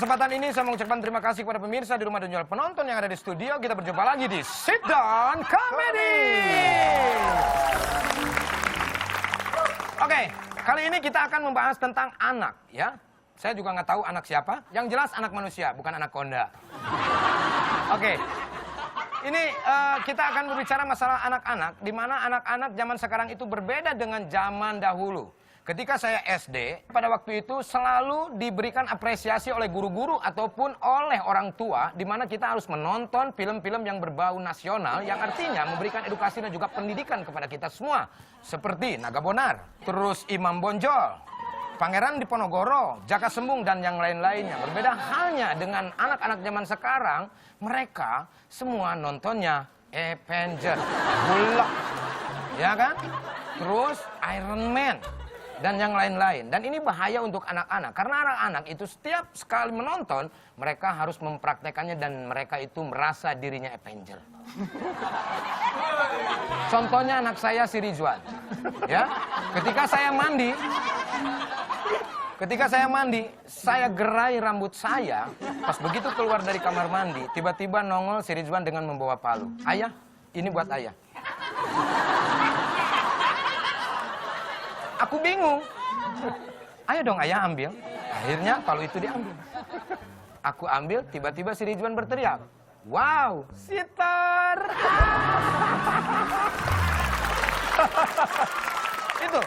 kesempatan ini saya mengucapkan terima kasih kepada pemirsa di rumah dan juga penonton yang ada di studio. Kita berjumpa lagi di Sit Down Comedy. Oke, kali ini kita akan membahas tentang anak, ya. Saya juga nggak tahu anak siapa. Yang jelas anak manusia, bukan anak konda. Oke. Ini kita akan berbicara masalah anak-anak, di mana anak-anak zaman sekarang itu berbeda dengan zaman dahulu. Ketika saya SD, pada waktu itu selalu diberikan apresiasi oleh guru-guru ataupun oleh orang tua, di mana kita harus menonton film-film yang berbau nasional, yang artinya memberikan edukasi dan juga pendidikan kepada kita semua. Seperti Naga Bonar, terus Imam Bonjol, Pangeran Diponegoro, Jaka Sembung, dan yang lain-lainnya. Berbeda halnya dengan anak-anak zaman sekarang, mereka semua nontonnya Avengers, Bulog, ya kan? Terus Iron Man, dan yang lain-lain. Dan ini bahaya untuk anak-anak, karena anak-anak itu setiap sekali menonton, mereka harus mempraktekannya dan mereka itu merasa dirinya Avenger. Contohnya anak saya si Rizwan, ya, ketika saya mandi, saya gerai rambut saya. Pas begitu keluar dari kamar mandi, tiba-tiba nongol si Rizwan dengan membawa palu. Ayah, ini buat ayah. Aku bingung. Ayo dong ayah ambil. Akhirnya palu itu diambil. Aku ambil, tiba-tiba si Rizwan berteriak, "Wow, sitar!" Itu.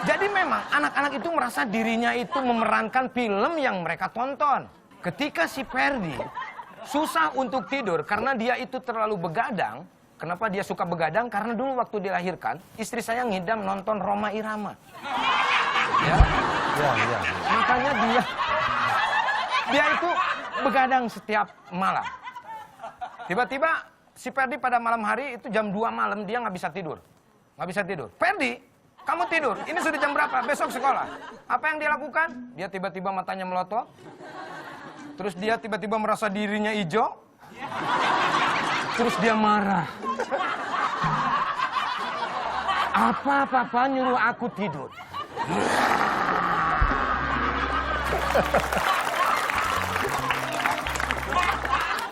Jadi memang anak-anak itu merasa dirinya itu memerankan film yang mereka tonton. Ketika si Ferdi susah untuk tidur karena dia itu terlalu begadang. Kenapa dia suka begadang? Karena dulu waktu dilahirkan, istri saya ngidam nonton Rhoma Irama. Ya. Makanya dia itu begadang setiap malam. Tiba-tiba si Ferdi pada malam hari itu jam 2 malam dia nggak bisa tidur. Ferdi, kamu tidur. Ini sudah jam berapa? Besok sekolah. Apa yang dia lakukan? Dia tiba-tiba matanya melotot. Terus dia tiba-tiba merasa dirinya hijau. Terus dia marah. Apa papa nyuruh aku tidur?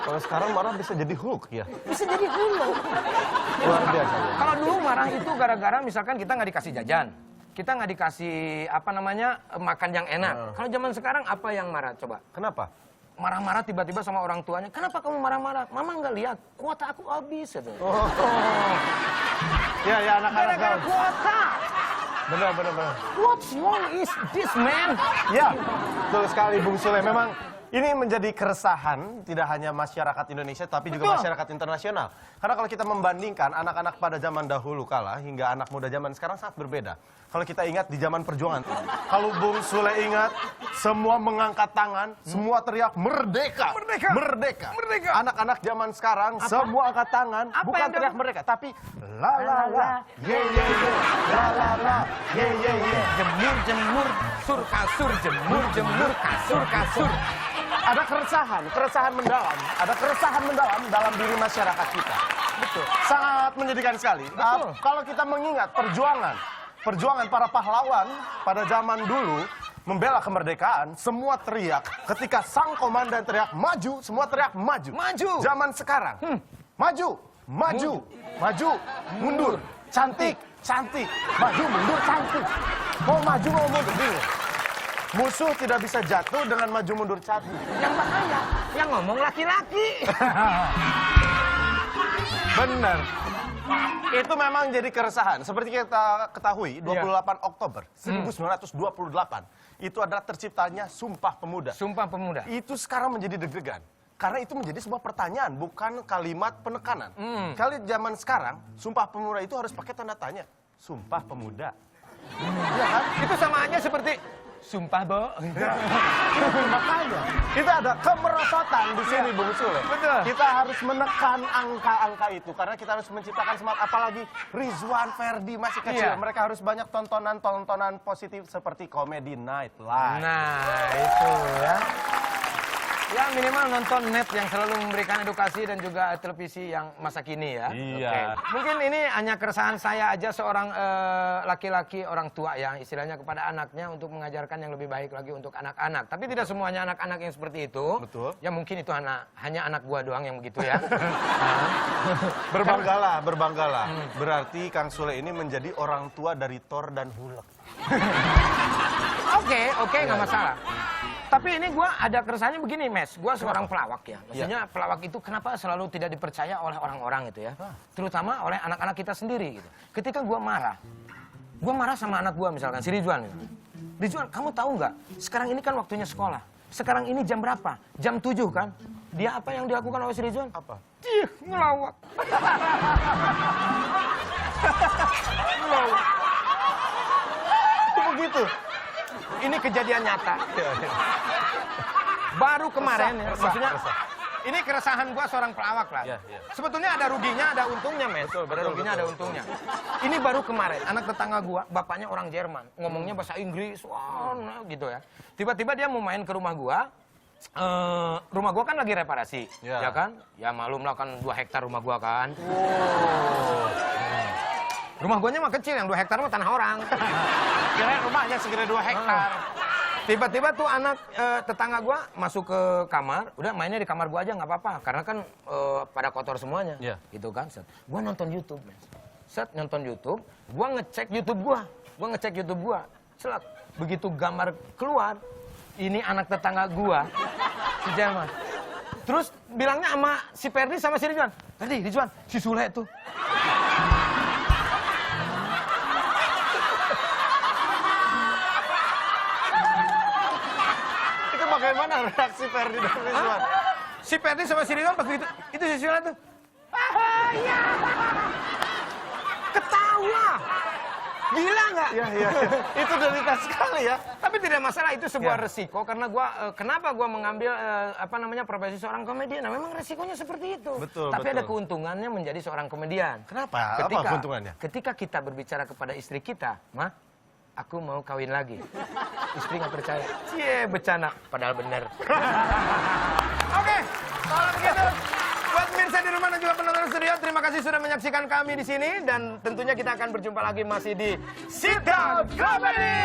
Kalau sekarang marah bisa jadi Hulk ya? Bisa jadi Hulk. Luar biasa ya? Kalau dulu marah itu gara-gara misalkan kita nggak dikasih jajan. Kita nggak dikasih makan yang enak. Kalau zaman sekarang apa yang marah? Coba. Kenapa? Marah-marah tiba-tiba sama orang tuanya. Kenapa kamu marah-marah? Mama nggak lihat. Kuota aku habis. Gitu. Ya anak-anak Gara-gara gaul. kuota. Benar. What's wrong is this man? Ya, betul sekali Bung Sule. Memang ini menjadi keresahan tidak hanya masyarakat Indonesia tapi juga masyarakat internasional. Karena kalau kita membandingkan anak-anak pada zaman dahulu kala hingga anak muda zaman sekarang sangat berbeda. Kalau kita ingat di zaman perjuangan, kalau Bung Sule ingat, semua mengangkat tangan, semua teriak merdeka, merdeka. Anak-anak zaman sekarang semua angkat tangan, bukan teriak merdeka, tapi la la la, ye ye ye, la la la, ye ye ye. Jemur, sur kasur, jemur, kasur. Ada keresahan mendalam dalam diri masyarakat kita. Betul. Sangat menyedihkan sekali. Betul. Kalau kita mengingat perjuangan para pahlawan pada zaman dulu membela kemerdekaan, semua teriak. Ketika sang komandan teriak maju, semua teriak maju. Zaman sekarang, maju, mundur, cantik, maju, mundur, cantik. Mau maju, mau mundur, bingung. Musuh tidak bisa jatuh dengan maju mundur cantik. Yang bahaya, yang ngomong laki-laki. Benar. Itu memang jadi keresahan. Seperti kita ketahui, 28 Oktober 1928 itu adalah terciptanya Sumpah Pemuda. Sumpah Pemuda. Itu sekarang menjadi deg-degan. Karena itu menjadi sebuah pertanyaan, bukan kalimat penekanan. Kali zaman sekarang, Sumpah Pemuda itu harus pakai tanda tanya. Sumpah Pemuda. Ya kan? Itu sama aja seperti Sumpah, Bo. Makanya, kita ada kemerosotan di sini, Bung Sule. Betul. Kita harus menekan angka-angka itu. Karena kita harus menciptakan semangat. Apalagi Rizwan, Ferdi masih kecil. Mereka harus banyak tontonan positif seperti Comedy Night Live. Nah, itu ya. Ya minimal nonton net yang selalu memberikan edukasi dan juga televisi yang masa kini ya. Iya. Oke. Mungkin ini hanya keresahan saya aja seorang laki-laki orang tua ya istilahnya kepada anaknya untuk mengajarkan yang lebih baik lagi untuk anak-anak. Tapi tidak semuanya anak-anak yang seperti itu. Betul. Ya mungkin itu hanya anak gua doang yang begitu ya. Berbanggalah. Berarti Kang Sule ini menjadi orang tua dari Thor dan Hulk. Oke, nggak masalah. Tapi ini gua ada keresahannya begini, Mes. Gua seorang pelawak ya. Maksudnya pelawak itu kenapa selalu tidak dipercaya oleh orang-orang itu ya. Terutama oleh anak-anak kita sendiri gitu. Ketika gua marah sama anak gua misalkan, si Ridwan. Gitu. Ridwan, kamu tahu nggak? Sekarang ini kan waktunya sekolah. Sekarang ini jam berapa? Jam 7 kan? Dia apa yang dilakukan oleh si Ridwan? Apa? Ngelawak. Itu begitu. Ini kejadian nyata. Baru kemarin ya, maksudnya ini keresahan gua seorang pelawak lah. Iya. Sebetulnya ada ruginya, ada untungnya, Mes. Ada ruginya, ada untungnya. Ini baru kemarin, anak tetangga gua, bapaknya orang Jerman, ngomongnya bahasa Inggris, wah, gitu ya. Tiba-tiba dia mau main ke rumah gua. Rumah gua kan lagi reparasi, ya kan? Ya malum lah kan 2 hektar rumah gua kan. Rumah guanya mah kecil, yang 2 hektar mah tanah orang. Kirain rumahnya segera 2 hektar. Tiba-tiba tuh anak tetangga gua masuk ke kamar, udah mainnya di kamar gua aja nggak apa-apa, karena kan pada kotor semuanya, gitu kan. Set. Gua nonton YouTube, Mas. Set nonton YouTube, gua ngecek YouTube gua, Selak. Begitu gambar keluar, ini anak tetangga gua, si Jerman. Terus bilangnya sama si Ferdi sama si Ridwan, tadi Ridwan, si Sule tuh. Bagaimana reaksi Ferdi dan Ridwan? Si Ferdi sama si Ridwan pas itu si Sule tuh. Iya. Ketawa. Gila nggak? Iya. Itu derita sekali ya. Tapi tidak masalah, itu sebuah resiko karena kenapa gua mengambil profesi seorang komedian? Nah, memang resikonya seperti itu. Betul. Tapi ada keuntungannya menjadi seorang komedian. Kenapa? Apa keuntungannya? Ketika kita berbicara kepada istri kita, "Ma, aku mau kawin lagi." Istri nggak percaya. Cie, bercanda. Padahal bener. Oke, kalau begitu, buat pemirsa di rumah dan juga penonton studio, terima kasih sudah menyaksikan kami di sini. Dan tentunya kita akan berjumpa lagi masih di Sit Down Comedy.